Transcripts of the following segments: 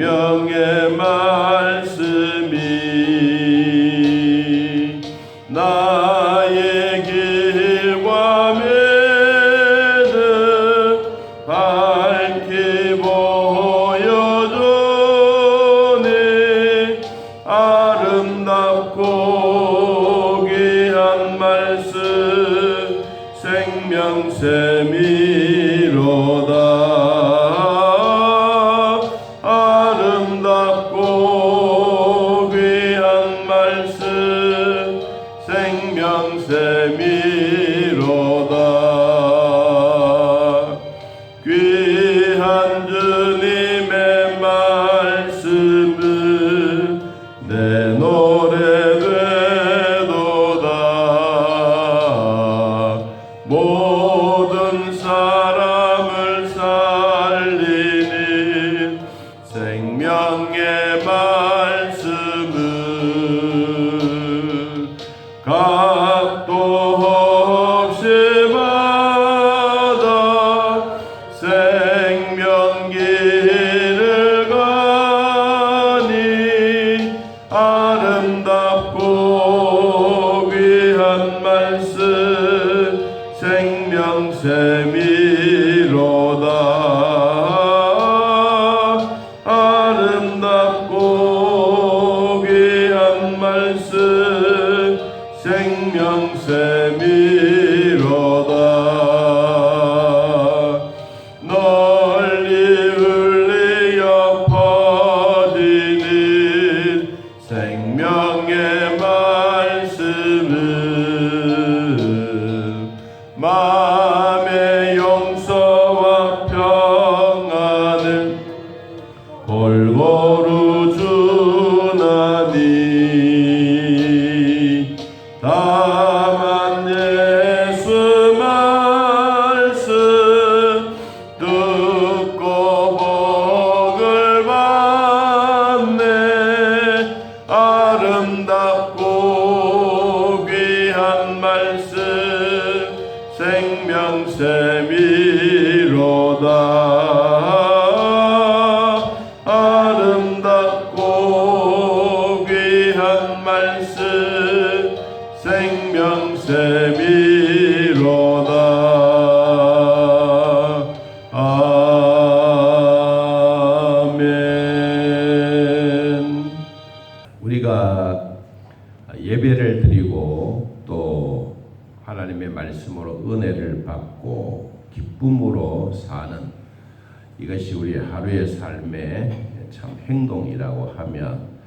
생명의 말씀이 나의 길과 매를 밝히 보여주네. 아름답고 귀한 말씀 생명샘이로다. 아름답고 귀한 말씀 생명샘이로다. 귀한 주님의 말씀은 내 노래 되도다. 모든 사람을 살리는 생명의 말씀은 각도 없이 받아 생명길을 가니. 아름답고 귀한 말씀 생명샘이로다. 아름답고 귀한 말씀 생명샘이로다. 널리 울리어 퍼지는 생명의 말씀은 마음의 용서와 평안을 골고루 주나니. 다만 예수 말씀 듣고 복을 받네. 아름답고 귀한 말씀 생명샘이로다. 아름답고 귀한 말씀 생명샘이로다. 아멘. 우리가 예배를 드리고 또 하나님의 말씀으로 은혜를 받고 기쁨으로 사는 이것이 우리 하루의 삶의 참 행동이라고 하면,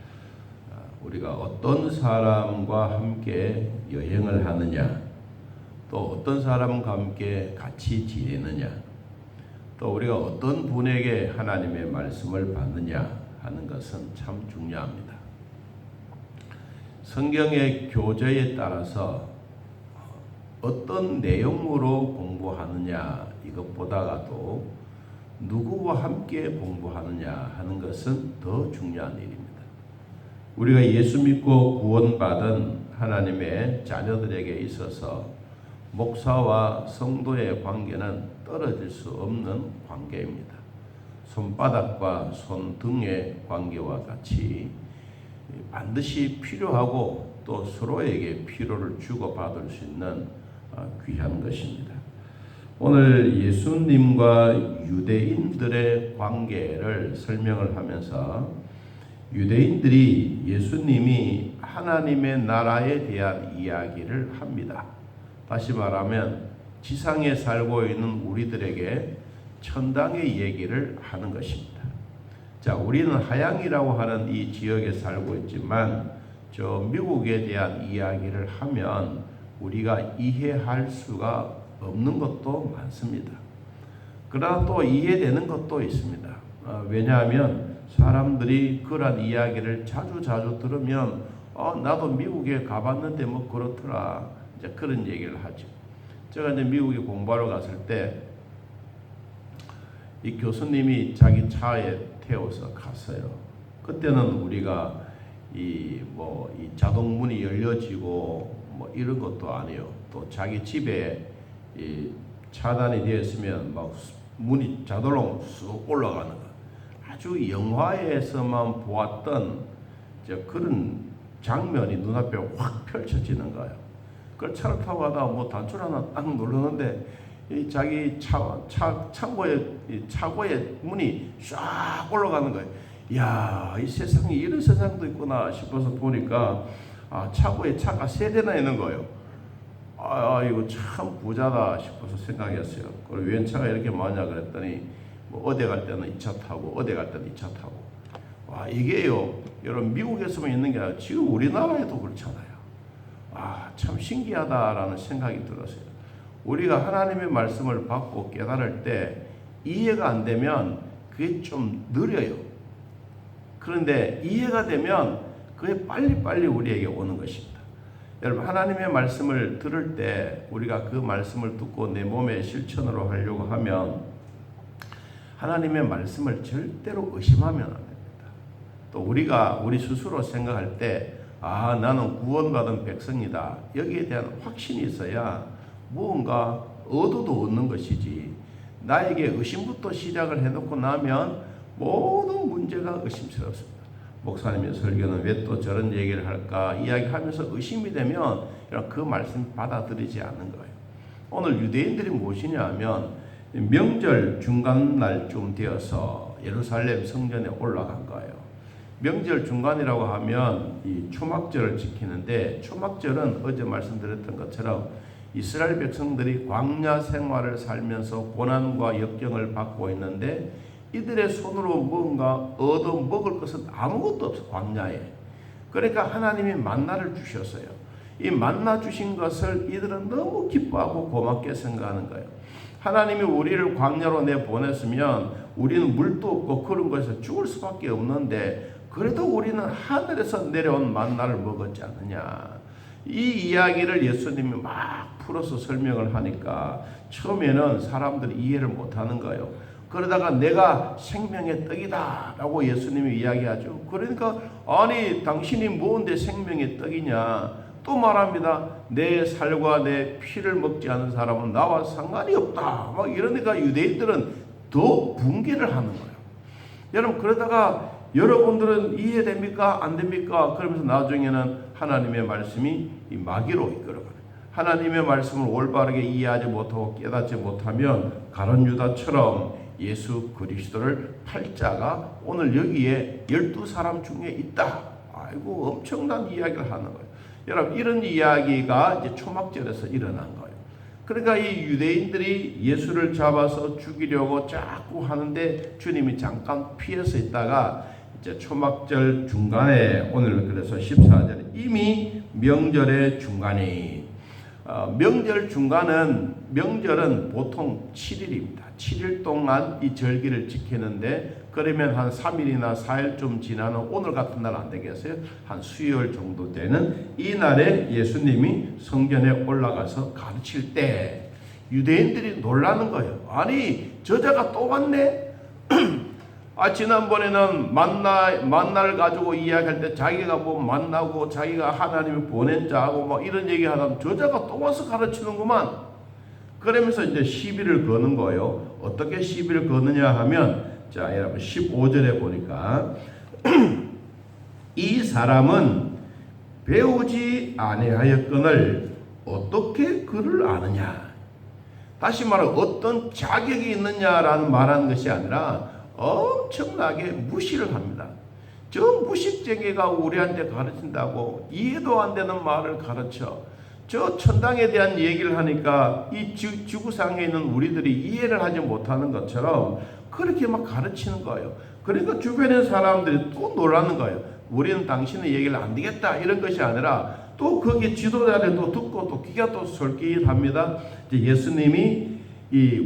우리가 어떤 사람과 함께 여행을 하느냐, 또 어떤 사람과 함께 같이 지내느냐, 또 우리가 어떤 분에게 하나님의 말씀을 받느냐 하는 것은 참 중요합니다. 성경의 교재에 따라서 어떤 내용으로 공부하느냐 이것보다도 누구와 함께 공부하느냐 하는 것은 더 중요한 일입니다. 우리가 예수 믿고 구원받은 하나님의 자녀들에게 있어서 목사와 성도의 관계는 떨어질 수 없는 관계입니다. 손바닥과 손등의 관계와 같이 반드시 필요하고 또 서로에게 필요를 주고받을 수 있는 귀한 것입니다. 오늘 예수님과 유대인들의 관계를 설명을 하면서 유대인들이 예수님이 하나님의 나라에 대한 이야기를 합니다. 다시 말하면 지상에 살고 있는 우리들에게 천당의 얘기를 하는 것입니다. 자, 우리는 하양이라고 하는 이 지역에 살고 있지만 저 미국에 대한 이야기를 하면 우리가 이해할 수가 없는 것도 많습니다. 그러나 또 이해되는 것도 있습니다. 왜냐하면 사람들이 그런 이야기를 자주 들으면 나도 미국에 가봤는데 뭐 그렇더라, 이제 그런 얘기를 하죠. 제가 이제 미국에 공부하러 갔을 때 이 교수님이 자기 차에 태워서 갔어요. 그때는 우리가 이 자동 문이 열려지고 뭐 이런 것도 아니에요. 또 자기 집에 이 차단이 되어 있으면 막 문이 자동으로 쑥 올라가는 거, 아주 영화에서만 보았던 그런 장면이 눈앞에 확 펼쳐지는 거예요. 그걸 차를 타고 가다가 뭐 단추를 하나 딱 누르는데 이 자기 차고의 문이 쫙 올라가는 거예요. 이야, 이 세상에 이런 세상도 있구나 싶어서 보니까 차고에 차가 3대나 있는 거예요. 이거 참 부자다 싶어서 생각했어요. 그리고 웬 차가 이렇게 많냐 그랬더니 뭐 어디 갈 때는 2차 타고 어디 갈 때는 2차 타고. 이게요, 여러분 미국에서만 있는 게 아니라 지금 우리나라에도 그렇잖아요. 참 신기하다라는 생각이 들었어요. 우리가 하나님의 말씀을 받고 깨달을 때 이해가 안 되면 그게 좀 느려요. 그런데 이해가 되면 그게 빨리빨리 우리에게 오는 것입니다. 여러분, 하나님의 말씀을 들을 때 우리가 그 말씀을 듣고 내 몸에 실천으로 하려고 하면 하나님의 말씀을 절대로 의심하면 안 됩니다. 또 우리가 우리 스스로 생각할 때 나는 구원받은 백성이다. 여기에 대한 확신이 있어야 무언가 얻어도 얻는 것이지, 나에게 의심부터 시작을 해놓고 나면 모든 문제가 의심스럽습니다. 목사님의 설교는 왜 또 저런 얘기를 할까 이야기하면서 의심이 되면 그 말씀 받아들이지 않는 거예요. 오늘 유대인들이 무엇이냐 하면 명절 중간날쯤 되어서 예루살렘 성전에 올라간 거예요. 명절 중간이라고 하면 이 초막절을 지키는데, 초막절은 어제 말씀드렸던 것처럼 이스라엘 백성들이 광야 생활을 살면서 고난과 역경을 받고 있는데 이들의 손으로 뭔가 얻어 먹을 것은 아무것도 없어, 광야에. 그러니까 하나님이 만나를 주셨어요. 이 만나 주신 것을 이들은 너무 기뻐하고 고맙게 생각하는 거예요. 하나님이 우리를 광야로 내보냈으면 우리는 물도 없고 그런 것에서 죽을 수밖에 없는데, 그래도 우리는 하늘에서 내려온 만나를 먹었지 않느냐. 이 이야기를 예수님이 막 풀어서 설명을 하니까 처음에는 사람들이 이해를 못하는 거예요. 그러다가 내가 생명의 떡이다 라고 예수님이 이야기하죠. 그러니까 아니 당신이 뭔데 생명의 떡이냐. 또 말합니다. 내 살과 내 피를 먹지 않은 사람은 나와 상관이 없다. 막 이러니까 유대인들은 더 붕괴를 하는 거예요. 여러분, 그러다가 여러분들은 이해됩니까? 안 됩니까? 그러면서 나중에는 하나님의 말씀이 이 마귀로 이끌어가요. 하나님의 말씀을 올바르게 이해하지 못하고 깨닫지 못하면 가룟 유다처럼 예수 그리스도를 팔자가 오늘 여기에 12사람 중에 있다. 아이고, 엄청난 이야기를 하는 거예요. 여러분, 이런 이야기가 이제 초막절에서 일어난 거예요. 그러니까 이 유대인들이 예수를 잡아서 죽이려고 자꾸 하는데 주님이 잠깐 피해서 있다가 이제 초막절 중간에, 오늘 그래서 14절에 이미 명절의 중간이, 명절은 보통 7일입니다. 7일 동안 이 절기를 지키는데, 그러면 한 3일이나 4일쯤 지나는 오늘 같은 날 안 되겠어요? 한 수요일 정도 되는 이 날에 예수님이 성전에 올라가서 가르칠 때 유대인들이 놀라는 거예요. 아니, 저자가 또 왔네? 지난번에는 만나를 가지고 이야기할 때 자기가 뭐 만나고 자기가 하나님이 보낸 자하고 뭐 이런 얘기 하다가 저자가 또 와서 가르치는구만. 그러면서 이제 시비를 거는 거예요. 어떻게 시비를 거느냐 하면, 자, 여러분 15절에 보니까 이 사람은 배우지 아니하였거늘 어떻게 그를 아느냐. 다시 말해 어떤 자격이 있느냐라는 말하는 것이 아니라 엄청나게 무시를 합니다. 저 무식쟁이가 우리한테 가르친다고 이해도 안 되는 말을 가르쳐. 저 천당에 대한 얘기를 하니까 이 지구상에 있는 우리들이 이해를 하지 못하는 것처럼 그렇게 막 가르치는 거예요. 그러니까 주변의 사람들이 또 놀라는 거예요. 우리는 당신의 얘기를 안 되겠다 이런 것이 아니라 또 거기 지도자를 또 듣고 또 귀가 또 솔깃합니다. 예수님이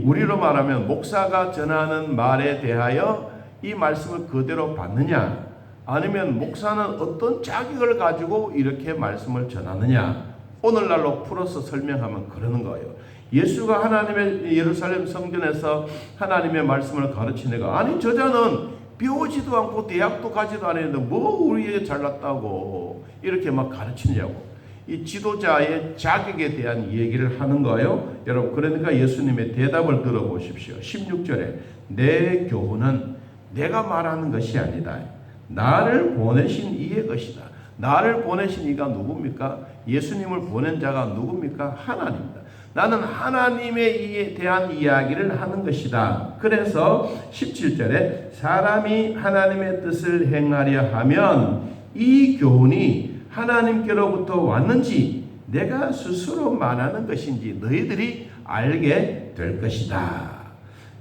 우리로 말하면 목사가 전하는 말에 대하여 이 말씀을 그대로 받느냐, 아니면 목사는 어떤 자격을 가지고 이렇게 말씀을 전하느냐, 오늘날로 풀어서 설명하면 그러는 거예요. 예수가 하나님의 예루살렘 성전에서 하나님의 말씀을 가르치니까, 아니 저자는 배우지도 않고 대학도 가지도 않았는데 뭐 우리에게 잘났다고 이렇게 막 가르치냐고. 이 지도자의 자격에 대한 얘기를 하는 거예요. 여러분, 그러니까 예수님의 대답을 들어보십시오. 16절에 내 교훈은 내가 말하는 것이 아니다. 나를 보내신 이의 것이다. 나를 보내신 이가 누굽니까? 예수님을 보낸 자가 누굽니까? 하나님입니다. 나는 하나님에 대한 이야기를 하는 것이다. 그래서 17절에 사람이 하나님의 뜻을 행하려 하면 이 교훈이 하나님께로부터 왔는지 내가 스스로 말하는 것인지 너희들이 알게 될 것이다.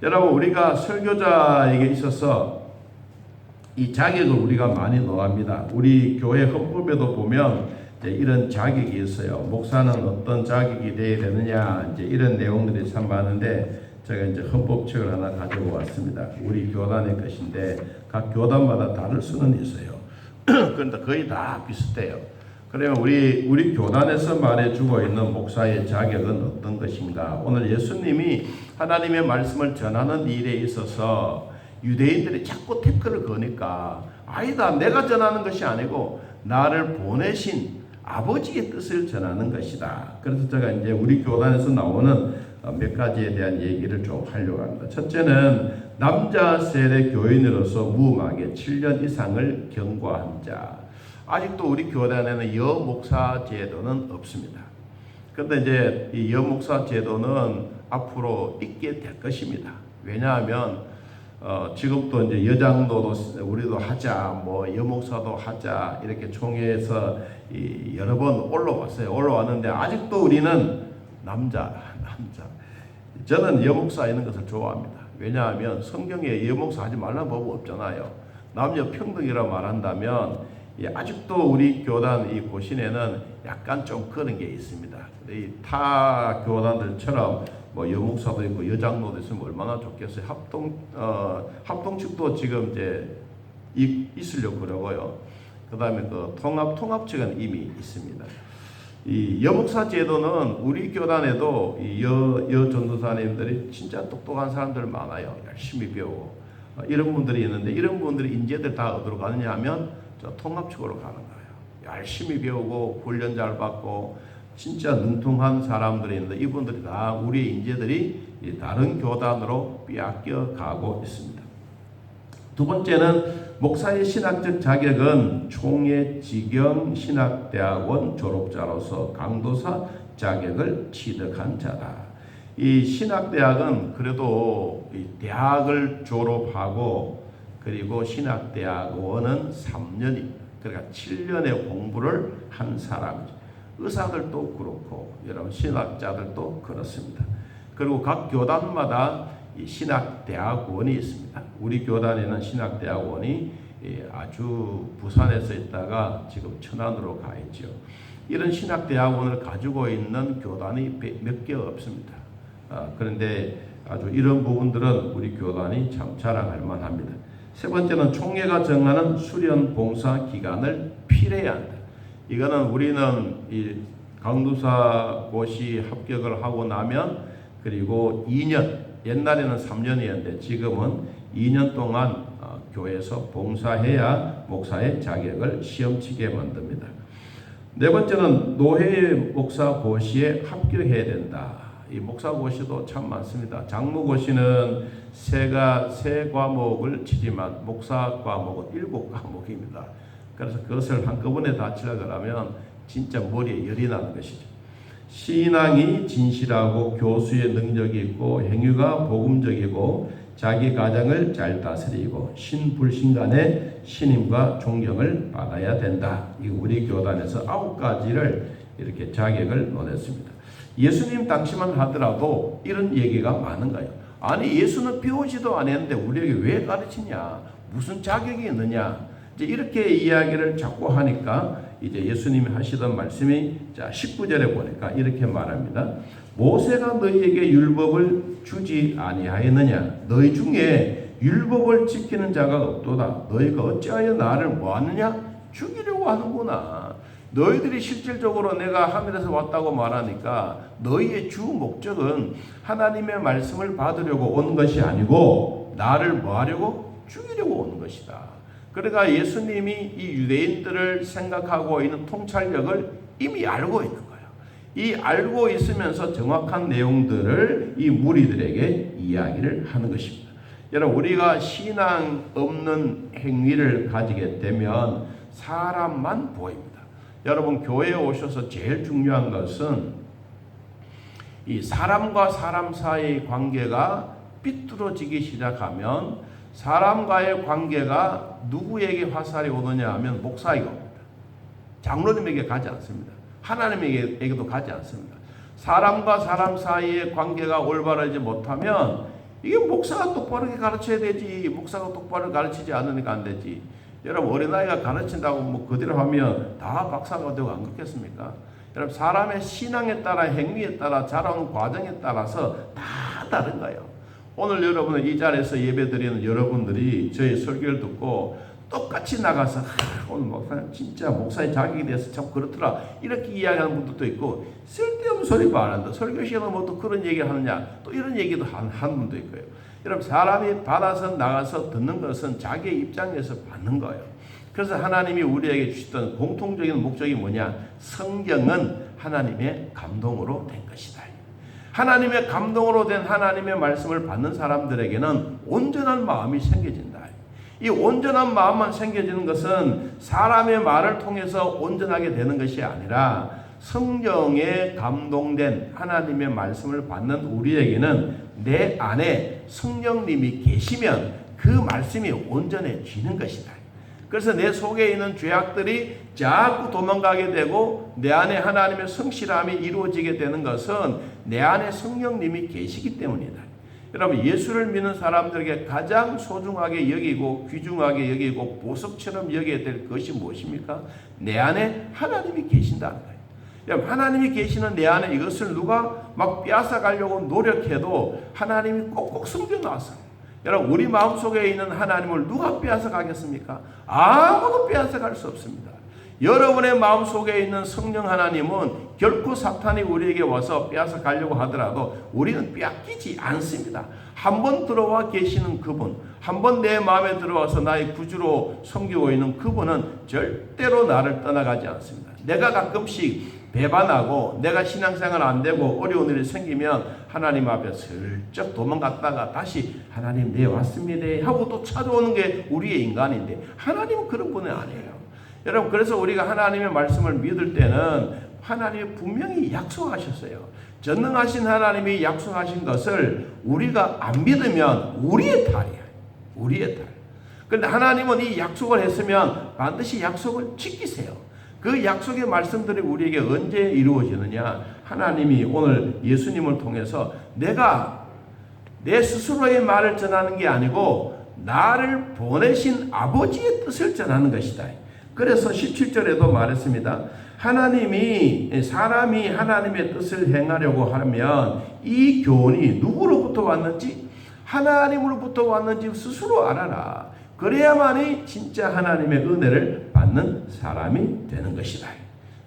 여러분, 우리가 설교자에게 있어서 이 자격을 우리가 많이 넣습니다. 우리 교회 헌법에도 보면 이런 자격이 있어요. 목사는 어떤 자격이 되어야 되느냐, 이런 내용들이 참 많은데 제가 헌법책을 하나 가지고 왔습니다. 우리 교단의 것인데 각 교단마다 다를 수는 있어요. 그런데 거의 다 비슷해요. 그러면 우리 교단에서 말해주고 있는 목사의 자격은 어떤 것인가? 오늘 예수님이 하나님의 말씀을 전하는 일에 있어서 유대인들이 자꾸 태클을 거니까 아니다, 내가 전하는 것이 아니고 나를 보내신 아버지의 뜻을 전하는 것이다. 그래서 제가 우리 교단에서 나오는 몇 가지에 대한 얘기를 좀 하려고 합니다. 첫째는 남자 세례 교인으로서 무음하게 7년 이상을 경과한 자. 아직도 우리 교단에는 여목사 제도는 없습니다. 그런데 이 여목사 제도는 앞으로 있게 될 것입니다. 왜냐하면 지금도 여장로도 우리도 하자, 여목사도 하자 이렇게 총회에서 여러 번 올라왔는데 아직도 우리는 남자. 저는 여목사 있는 것을 좋아합니다. 왜냐하면 성경에 여목사 하지 말라는 법은 없잖아요. 남녀 평등이라고 말한다면 아직도 우리 교단 이 고신에는 약간 좀 그런 게 있습니다. 이 타 교단들처럼 여목사도 있고 여장로도 있으면 얼마나 좋겠어요. 합동측도 지금 있으려고 그러고요. 그 다음에 그 통합측은 이미 있습니다. 이 여목사 제도는 우리 교단에도 여전도사님들이 진짜 똑똑한 사람들 많아요. 열심히 배우고 이런 분들이 있는데 이런 분들이 인재들 다 어디로 가느냐 하면 통합측으로 가는 거예요. 열심히 배우고 훈련 잘 받고 진짜 능통한 사람들이 있는데 이분들이 다 우리 인재들이 다른 교단으로 빼앗겨 가고 있습니다. 두 번째는 목사의 신학적 자격은 총회지경 신학대학원 졸업자로서 강도사 자격을 취득한 자다. 이 신학대학은 그래도 대학을 졸업하고 그리고 신학대학원은 3년입니다. 그러니까 7년의 공부를 한 사람이죠. 의사들도 그렇고 여러분 신학자들도 그렇습니다. 그리고 각 교단마다 이 신학대학원이 있습니다. 우리 교단에는 신학대학원이 아주 부산에서 있다가 지금 천안으로 가 있죠. 이런 신학대학원을 가지고 있는 교단이 몇 개 없습니다. 그런데 아주 이런 부분들은 우리 교단이 참 자랑할 만합니다. 세 번째는 총회가 정하는 수련 봉사 기간을 필요해야 한다. 이거는 우리는 이 강도사 고시 합격을 하고 나면 그리고 2년, 옛날에는 3년이었는데 지금은 2년 동안 교회에서 봉사해야 목사의 자격을 시험치게 만듭니다. 네 번째는 노회 목사 고시에 합격해야 된다. 이 목사 고시도 참 많습니다. 장로 고시는 세 과목을 치지만 목사 과목은 7과목입니다. 그래서 그것을 한꺼번에 다 치려고 하면 진짜 머리에 열이 나는 것이죠. 신앙이 진실하고 교수의 능력이 있고 행위가 복음적이고 자기 가정을 잘 다스리고 신불신 간의 신임과 존경을 받아야 된다. 이 우리 교단에서 9가지를 이렇게 자격을 논했습니다. 예수님 당시만 하더라도 이런 얘기가 많은 거예요. 아니 예수는 배우지도 않았는데 우리에게 왜 가르치냐? 무슨 자격이 있느냐? 이제 이렇게 이야기를 자꾸 하니까 이제 예수님이 하시던 말씀이 자 19절에 보니까 이렇게 말합니다. 모세가 너희에게 율법을 주지 아니하였느냐? 너희 중에 율법을 지키는 자가 없도다. 너희가 어찌하여 나를 뭐하느냐? 죽이려고 하는구나. 너희들이 실질적으로 내가 하늘에서 왔다고 말하니까 너희의 주 목적은 하나님의 말씀을 받으려고 온 것이 아니고 나를 뭐하려고? 죽이려고 오는 것이다. 그러니까 예수님이 이 유대인들을 생각하고 있는 통찰력을 이미 알고 있는 거예요. 이 알고 있으면서 정확한 내용들을 이 무리들에게 이야기를 하는 것입니다. 여러분, 우리가 신앙 없는 행위를 가지게 되면 사람만 보입니다. 여러분, 교회에 오셔서 제일 중요한 것은 이 사람과 사람 사이의 관계가 삐뚤어지기 시작하면 사람과의 관계가 누구에게 화살이 오느냐 하면 목사에게 옵니다. 장로님에게 가지 않습니다. 하나님에게도 가지 않습니다. 사람과 사람 사이의 관계가 올바르지 못하면 이게 목사가 똑바르게 가르쳐야 되지, 목사가 똑바로 가르치지 않으니까 안 되지. 여러분, 어린아이가 가르친다고 뭐 그대로 하면 다 박사가 되고 안 그렇겠습니까? 여러분, 사람의 신앙에 따라, 행위에 따라, 자라오는 과정에 따라서 다 다른 거예요. 오늘 여러분은 이 자리에서 예배드리는 여러분들이 저희 설교를 듣고 똑같이 나가서 오늘 목사님 진짜 목사의 자격에 대해서 참 그렇더라 이렇게 이야기하는 분들도 있고, 쓸데없는 소리 말한다, 설교 시간에 뭐 또 그런 얘기 하느냐, 또 이런 얘기도 하는 분도 있고요. 여러분, 사람이 받아서 나가서 듣는 것은 자기의 입장에서 받는 거예요. 그래서 하나님이 우리에게 주셨던 공통적인 목적이 뭐냐? 성경은 하나님의 감동으로 된 것이다. 하나님의 감동으로 된 하나님의 말씀을 받는 사람들에게는 온전한 마음이 생겨진다. 이 온전한 마음만 생겨지는 것은 사람의 말을 통해서 온전하게 되는 것이 아니라 성경에 감동된 하나님의 말씀을 받는 우리에게는 내 안에 성령님이 계시면 그 말씀이 온전해지는 것이다. 그래서 내 속에 있는 죄악들이 자꾸 도망가게 되고 내 안에 하나님의 성실함이 이루어지게 되는 것은 내 안에 성령님이 계시기 때문이다. 여러분, 예수를 믿는 사람들에게 가장 소중하게 여기고 귀중하게 여기고 보석처럼 여겨야 될 것이 무엇입니까? 내 안에 하나님이 계신다는 거예요. 여러분, 하나님이 계시는 내 안에 이것을 누가 막 빼앗아 가려고 노력해도 하나님이 꼭꼭 숨겨놨어요. 여러분, 우리 마음속에 있는 하나님을 누가 빼앗아 가겠습니까? 아무도 빼앗아 갈 수 없습니다. 여러분의 마음속에 있는 성령 하나님은 결코 사탄이 우리에게 와서 빼앗아 가려고 하더라도 우리는 빼앗기지 않습니다. 한번 들어와 계시는 그분, 한번 내 마음에 들어와서 나의 구주로 섬기고 있는 그분은 절대로 나를 떠나가지 않습니다. 내가 가끔씩 배반하고 내가 신앙생활 안 되고 어려운 일이 생기면 하나님 앞에 슬쩍 도망갔다가 다시 하나님 네 왔습니다 하고 또 찾아오는 게 우리의 인간인데, 하나님은 그런 분이 아니에요. 여러분, 그래서 우리가 하나님의 말씀을 믿을 때는 하나님이 분명히 약속하셨어요. 전능하신 하나님이 약속하신 것을 우리가 안 믿으면 우리의 탈이에요. 우리의 탈. 그런데 하나님은 이 약속을 했으면 반드시 약속을 지키세요. 그 약속의 말씀들이 우리에게 언제 이루어지느냐? 하나님이 오늘 예수님을 통해서 내가 내 스스로의 말을 전하는 게 아니고 나를 보내신 아버지의 뜻을 전하는 것이다. 그래서 17절에도 말했습니다. 사람이 하나님의 뜻을 행하려고 하면 이 교훈이 누구로부터 왔는지, 하나님으로부터 왔는지 스스로 알아라. 그래야만이 진짜 하나님의 은혜를 받는 사람이 되는 것이다.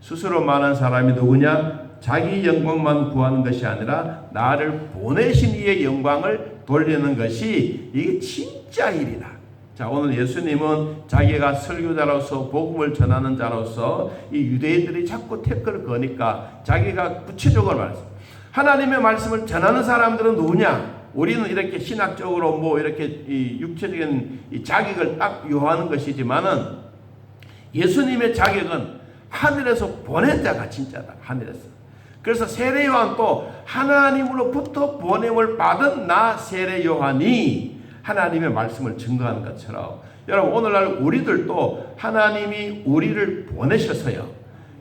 스스로 말한 사람이 누구냐? 자기 영광만 구하는 것이 아니라 나를 보내신 이의 영광을 돌리는 것이 이게 진짜 일이다. 자, 오늘 예수님은 자기가 설교자로서 복음을 전하는 자로서 이 유대인들이 자꾸 태클을 거니까 자기가 구체적으로 말했습니다. 하나님의 말씀을 전하는 사람들은 누구냐? 우리는 이렇게 신학적으로 뭐 이렇게 이 육체적인 이 자격을 딱 요하는 것이지만은 예수님의 자격은 하늘에서 보낸 자가 진짜다. 하늘에서. 그래서 세례 요한도 하나님으로부터 보냄을 받은 나 세례 요한이 하나님의 말씀을 증거하는 것처럼, 여러분, 오늘날 우리들도 하나님이 우리를 보내셔서요.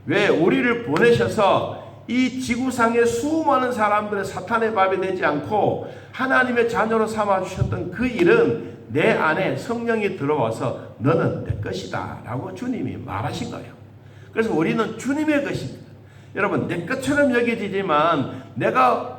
왜 우리를 보내셔서 이 지구상의 수많은 사람들의 사탄의 밥이 되지 않고 하나님의 자녀로 삼아주셨던 그 일은 내 안에 성령이 들어와서 너는 내 것이다 라고 주님이 말하신 거예요. 그래서 우리는 주님의 것입니다. 여러분, 내 것처럼 여겨지지만 내가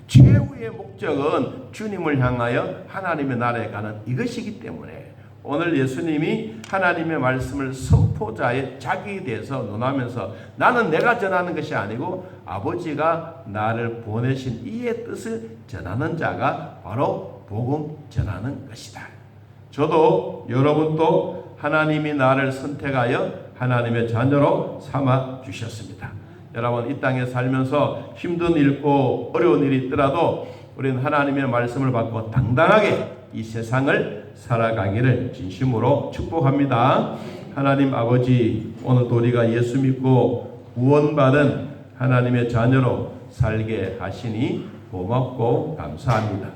최후의 목적은 주님을 향하여 하나님의 나라에 가는 이것이기 때문에 오늘 예수님이 하나님의 말씀을 선포자의 자격에 대해서 논하면서 나는 내가 전하는 것이 아니고 아버지가 나를 보내신 이의 뜻을 전하는 자가 바로 복음 전하는 것이다. 저도 여러분도 하나님이 나를 선택하여 하나님의 자녀로 삼아 주셨습니다. 여러분, 이 땅에 살면서 힘든 일고 어려운 일이 있더라도 우리는 하나님의 말씀을 받고 당당하게 이 세상을 살아가기를 진심으로 축복합니다. 하나님 아버지, 오늘도 우리가 예수 믿고 구원받은 하나님의 자녀로 살게 하시니 고맙고 감사합니다.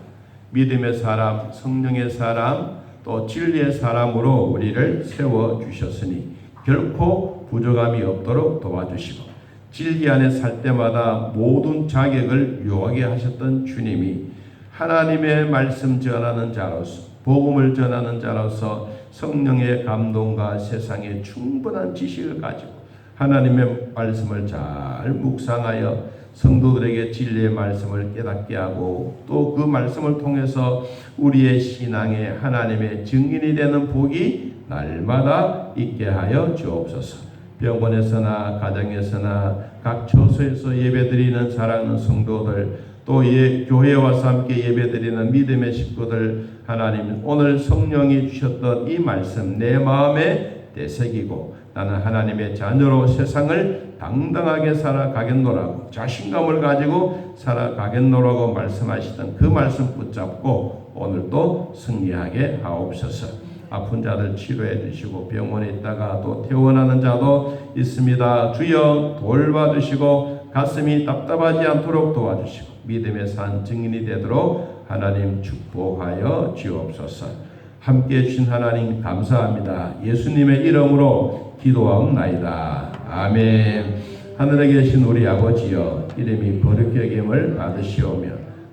믿음의 사람, 성령의 사람, 또 진리의 사람으로 우리를 세워주셨으니 결코 부족함이 없도록 도와주시고, 진리 안에 살 때마다 모든 자격을 요하게 하셨던 주님이 하나님의 말씀 전하는 자로서, 복음을 전하는 자로서 성령의 감동과 세상의 충분한 지식을 가지고 하나님의 말씀을 잘 묵상하여 성도들에게 진리의 말씀을 깨닫게 하고, 또 그 말씀을 통해서 우리의 신앙에 하나님의 증인이 되는 복이 날마다 있게 하여 주옵소서. 병원에서나 가정에서나 각 처소에서 예배드리는 사랑하는 성도들, 또 교회에 와서 함께 예배드리는 믿음의 식구들, 하나님 오늘 성령이 주셨던 이 말씀 내 마음에 되새기고 나는 하나님의 자녀로 세상을 당당하게 살아가겠노라고, 자신감을 가지고 살아가겠노라고 말씀하시던 그 말씀 붙잡고 오늘도 승리하게 하옵소서. 아픈 자들 치료해 주시고, 병원에 있다가 또 퇴원하는 자도 있습니다. 주여 돌봐주시고 가슴이 답답하지 않도록 도와주시고 믿음의 산 증인이 되도록 하나님 축복하여 주옵소서. 함께해 주신 하나님 감사합니다. 예수님의 이름으로 기도하옵나이다. 아멘. 하늘에 계신 우리 아버지여, 이름이 거룩히 여김을 받으시오며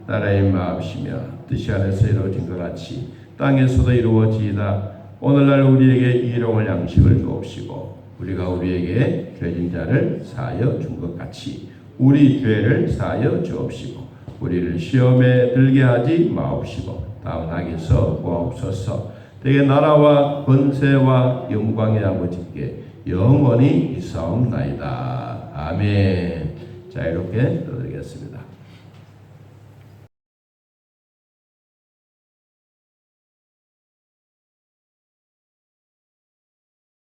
나라의 마음이시며 뜻이 하늘에서 이루어진 것 같이 땅에서도 이루어지이다. 오늘날 우리에게 일용할 양식을 주옵시고, 우리가 우리에게 죄진 자를 사하여 준 것 같이 우리 죄를 사하여 주옵시고, 우리를 시험에 들게 하지 마옵시고 다음 악에서 구하옵소서. 대개 나라와 권세와 영광의 아버지께 영원히 있사옵나이다. 아멘. 자, 이렇게 드리겠습니다.